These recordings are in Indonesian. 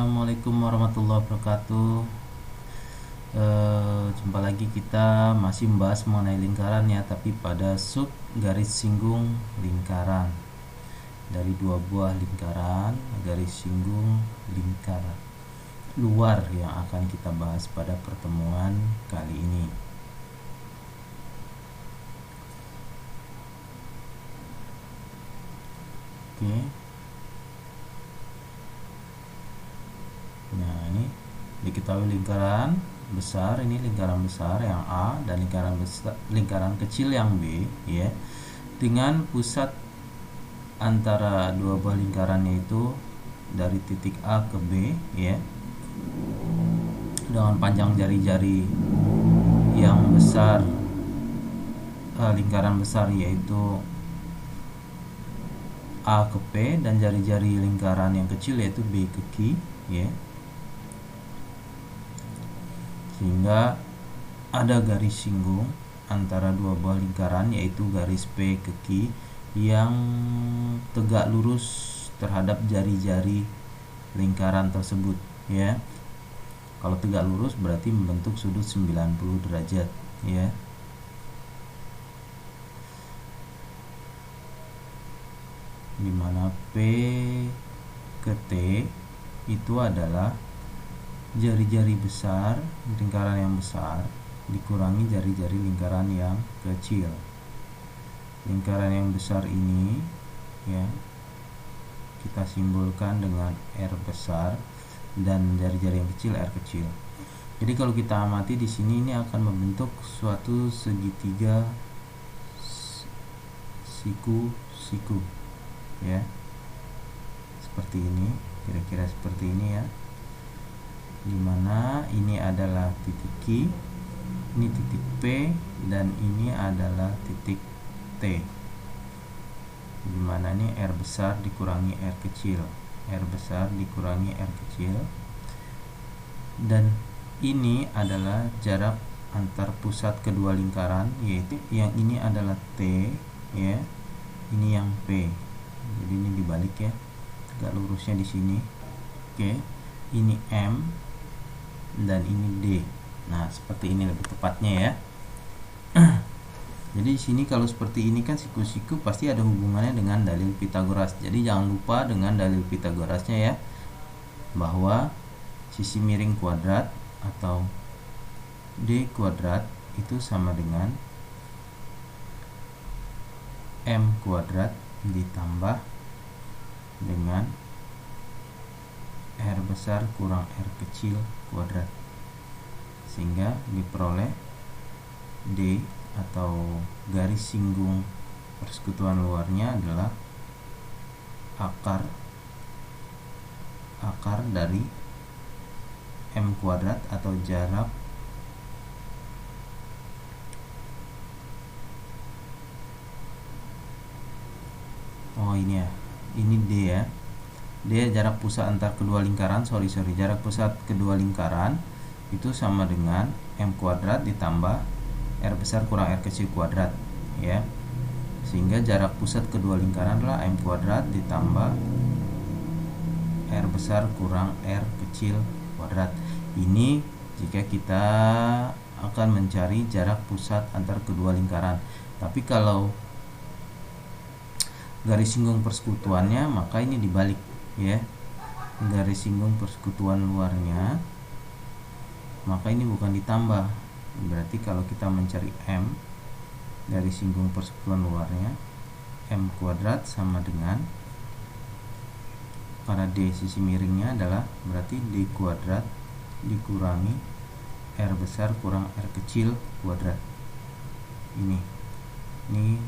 Assalamualaikum warahmatullahi wabarakatuh. Jumpa lagi, kita masih membahas mengenai lingkaran ya, tapi pada sub garis singgung lingkaran. Dari dua buah lingkaran, garis singgung lingkaran luar yang akan kita bahas pada pertemuan kali ini. Oke. Nah, ini diketahui lingkaran besar, ini lingkaran besar yang A dan lingkaran kecil yang B ya, dengan pusat antara dua buah lingkaran yaitu dari titik A ke B ya, dengan panjang jari-jari yang besar, lingkaran besar yaitu A ke P, dan jari-jari lingkaran yang kecil yaitu B ke Q ya, sehingga ada garis singgung antara dua buah lingkaran yaitu garis P ke Q yang tegak lurus terhadap jari-jari lingkaran tersebut ya. Kalau tegak lurus berarti membentuk sudut 90 derajat ya. Dimana P ke T itu adalah jari-jari besar lingkaran yang besar dikurangi jari-jari lingkaran yang kecil. Lingkaran yang besar ini ya kita simbolkan dengan R besar dan jari-jari yang kecil R kecil. Jadi kalau kita amati di sini, ini akan membentuk suatu segitiga siku-siku ya, seperti ini, kira-kira seperti ini ya, dimana ini adalah titik Q, ini titik P, dan ini adalah titik T, dimana ini R besar dikurangi R kecil, R besar dikurangi R kecil, dan ini adalah jarak antar pusat kedua lingkaran, yaitu yang ini adalah T ya, ini yang P. Jadi ini dibalik ya, tegak lurusnya di sini. Oke, ini M dan ini D. Nah, seperti ini lebih tepatnya ya. Jadi di sini kalau seperti ini kan siku-siku pasti ada hubungannya dengan dalil Pitagoras. Jadi jangan lupa dengan dalil Pitagorasnya ya, bahwa sisi miring kuadrat atau D kuadrat itu sama dengan M kuadrat ditambah dengan R besar kurang R kecil kuadrat, sehingga diperoleh D atau garis singgung persekutuan luarnya adalah akar dari M kuadrat atau jarak ini ya, ini D ya. D jarak pusat antar kedua lingkaran, jarak pusat kedua lingkaran itu sama dengan M kuadrat ditambah R besar kurang R kecil kuadrat ya, sehingga jarak pusat kedua lingkaran adalah M kuadrat ditambah R besar kurang R kecil kuadrat. Ini jika kita akan mencari jarak pusat antar kedua lingkaran. Tapi kalau garis singgung persekutuannya, maka ini dibalik ya, garis singgung persekutuan luarnya, maka ini bukan ditambah. Berarti kalau kita mencari M garis singgung persekutuan luarnya, M kuadrat sama dengan, karena D sisi miringnya adalah, berarti D kuadrat dikurangi R besar kurang R kecil kuadrat. Ini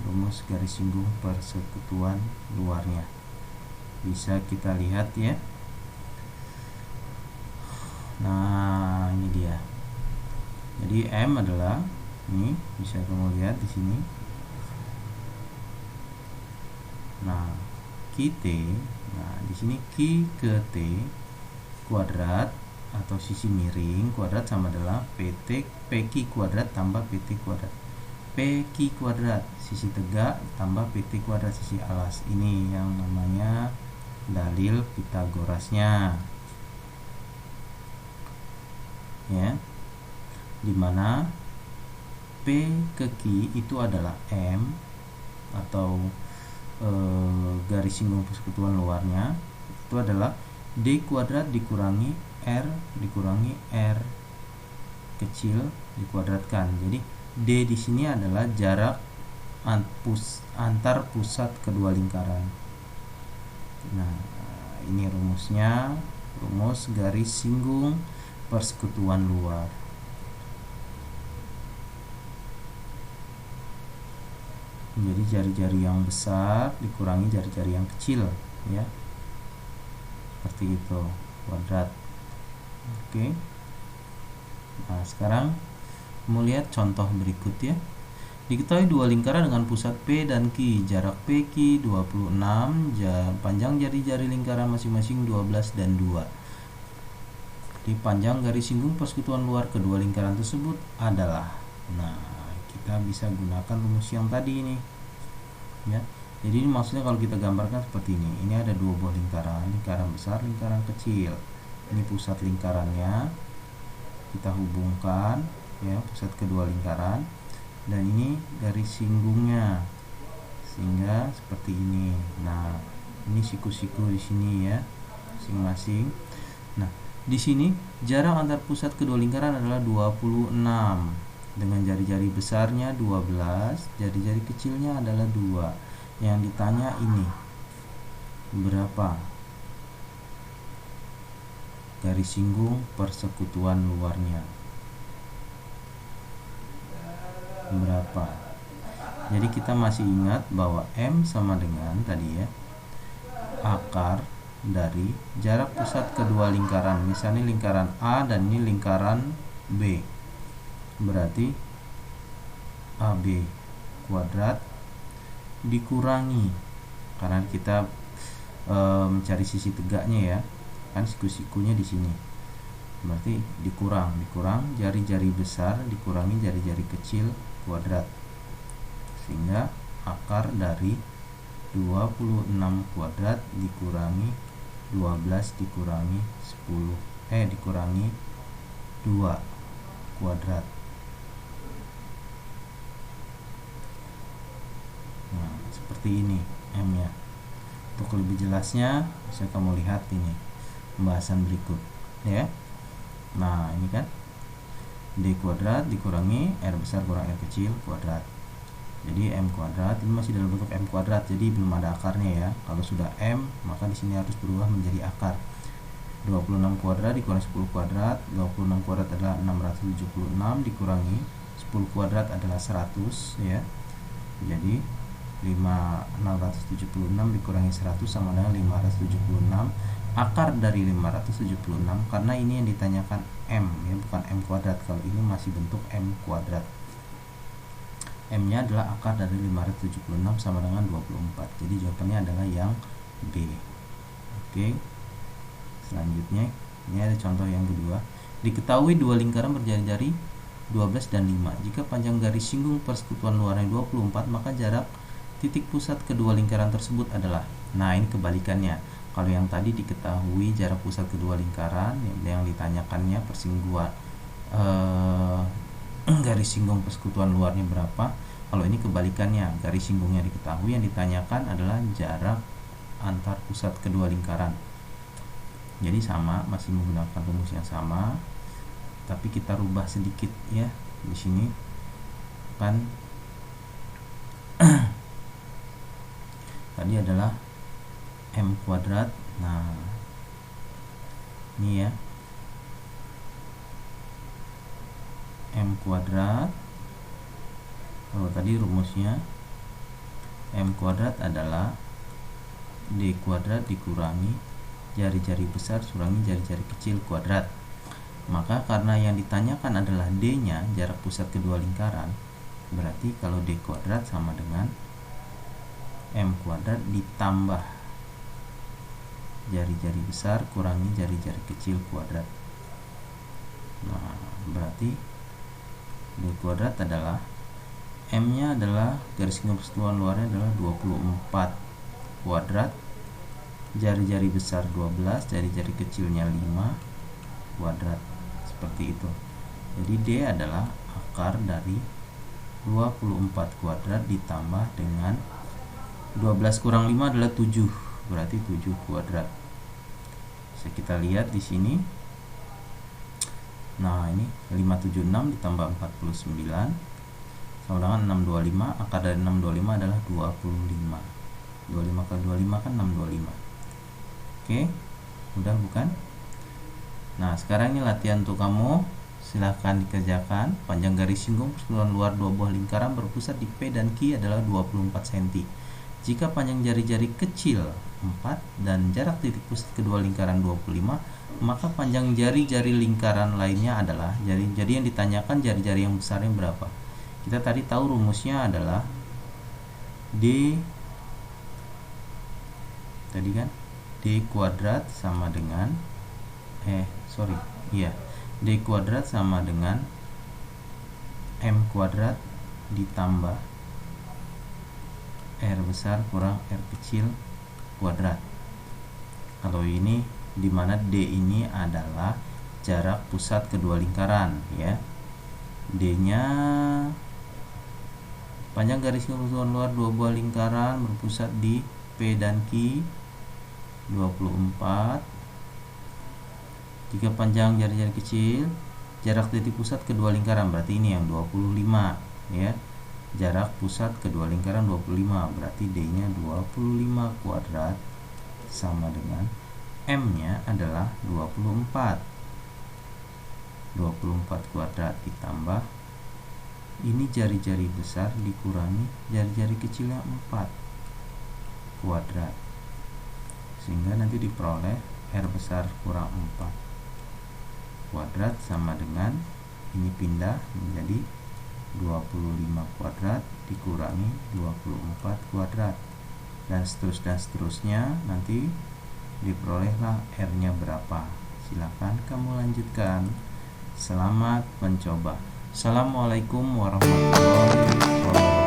rumus garis singgung persekutuan luarnya, bisa kita lihat ya. Nah, ini dia. Jadi M adalah, ini bisa kamu lihat di sini. Nah, QT, nah di sini Q ke T kuadrat atau sisi miring kuadrat sama adalah PQ kuadrat tambah PT kuadrat. PQ kuadrat sisi tegak tambah PT kuadrat sisi alas. Ini yang namanya dalil Pitagorasnya. ya, dimana P ke Q itu adalah M atau garis singgung persekutuan luarnya itu adalah D kuadrat dikurangi R dikurangi R kecil dikuadratkan. Jadi D di sini adalah jarak antar pusat kedua lingkaran. Nah, ini rumusnya, rumus garis singgung persekutuan luar. Jadi jari-jari yang besar dikurangi jari-jari yang kecil, ya, seperti itu, kuadrat. Oke. Nah, sekarang mau lihat contoh berikut ya. Diketahui dua lingkaran dengan pusat P dan Q, jarak PQ 26, panjang jari-jari lingkaran masing-masing 12 dan 2. Di panjang garis singgung persekutuan luar kedua lingkaran tersebut adalah. Nah, kita bisa gunakan rumus yang tadi ini, ya. Jadi ini maksudnya kalau kita gambarkan seperti ini. Ini ada dua buah lingkaran, lingkaran besar, lingkaran kecil. Ini pusat lingkarannya, kita hubungkan, ya, pusat kedua lingkaran, dan ini garis singgungnya, sehingga seperti ini. Nah, ini siku-siku di sini ya, masing-masing. Nah, di sini jarak antar pusat kedua lingkaran adalah 26 dengan jari-jari besarnya 12, jari-jari kecilnya adalah 2. Yang ditanya ini berapa garis singgung persekutuan luarnya, berapa. Jadi kita masih ingat bahwa M sama dengan tadi ya, akar dari jarak pusat kedua lingkaran. Misalnya lingkaran A dan ini lingkaran B, berarti AB kuadrat dikurangi, karena kita mencari sisi tegaknya ya, kan siku-sikunya di sini, berarti dikurang jari-jari besar dikurangi jari-jari kecil kuadrat, sehingga akar dari 26 kuadrat dikurangi 12 dikurangi 10 dikurangi 2 kuadrat. Nah, seperti ini M-nya. Untuk lebih jelasnya bisa kamu lihat ini pembahasan berikut ya. Nah, ini kan D kuadrat dikurangi R besar kurang R kecil kuadrat. Jadi M kuadrat ini masih dalam bentuk M kuadrat, jadi belum ada akarnya ya. Kalau sudah M, maka di sini harus berubah menjadi akar. 26 kuadrat dikurangi 10 kuadrat. 26 kuadrat adalah 676 dikurangi 10 kuadrat adalah 100 ya. Jadi 676 dikurangi 100 sama dengan 576. Akar dari 576, karena ini yang ditanyakan M ya, bukan M kuadrat. Kalau ini masih bentuk M kuadrat. M-nya adalah akar dari 576 sama dengan 24. Jadi jawabannya adalah yang B. Oke. Selanjutnya, ini ada contoh yang kedua. Diketahui dua lingkaran berjari-jari 12 dan 5. Jika panjang garis singgung persekutuan luarnya 24, maka jarak titik pusat kedua lingkaran tersebut adalah. Nah, ini kebalikannya. Kalau yang tadi diketahui jarak pusat kedua lingkaran, yang ditanyakannya persinggungan garis singgung persekutuan luarnya berapa. Kalau ini kebalikannya, garis singgungnya diketahui, yang ditanyakan adalah jarak antar pusat kedua lingkaran. Jadi sama, masih menggunakan rumus yang sama, tapi kita rubah sedikit ya. Di sini kan tadi adalah M kuadrat. Nah, ini ya, M kuadrat. Kalau tadi rumusnya M kuadrat adalah D kuadrat dikurangi jari-jari besar kurangi jari-jari kecil kuadrat. Maka karena yang ditanyakan adalah D-nya, jarak pusat kedua lingkaran, berarti kalau D kuadrat sama dengan M kuadrat ditambah jari-jari besar kurangi jari-jari kecil kuadrat. Nah, berarti D kuadrat adalah M-nya adalah garis singgung persekutuan luarnya adalah 24 kuadrat, jari-jari besar 12, jari-jari kecilnya 5 kuadrat. Seperti seperti itu. Jadi D adalah akar dari 24 kuadrat ditambah dengan 12 kurang 5 adalah 7, berarti 7 kuadrat. Bisa kita lihat di sini. Nah, ini 576 ditambah 49 sama dengan 625. Akar dari 625 adalah 25. 25 kali 25 kan 625. Oke, mudah bukan? Nah, sekarang ini latihan untuk kamu. Silahkan dikerjakan. Panjang garis singgung persekutuan luar dua buah lingkaran berpusat di P dan Q adalah 24 cm. Jika panjang jari-jari kecil 4 dan jarak titik pusat kedua lingkaran 25, maka panjang jari-jari lingkaran lainnya adalah jadi yang ditanyakan jari-jari yang besarnya berapa. Kita tadi tahu rumusnya adalah D tadi kan D kuadrat sama dengan D kuadrat sama dengan M kuadrat ditambah R besar kurang R kecil kuadrat. Kalau ini dimana D ini adalah jarak pusat kedua lingkaran, ya. D nya panjang garis keseluruhan luar dua buah lingkaran berpusat di P dan Q 24. Jika panjang jari-jari kecil, jarak titik pusat kedua lingkaran, berarti ini yang 25, ya. Jarak pusat kedua lingkaran 25, berarti D nya 25 kuadrat sama dengan M nya adalah 24. 24 kuadrat ditambah ini jari-jari besar dikurangi jari-jari kecilnya 4 kuadrat, sehingga nanti diperoleh R besar kurang 4 kuadrat sama dengan ini pindah menjadi 25 kuadrat dikurangi 24 kuadrat, dan seterusnya nanti diperolehlah R nya berapa. Silakan kamu lanjutkan. Selamat mencoba. Assalamualaikum warahmatullahi wabarakatuh.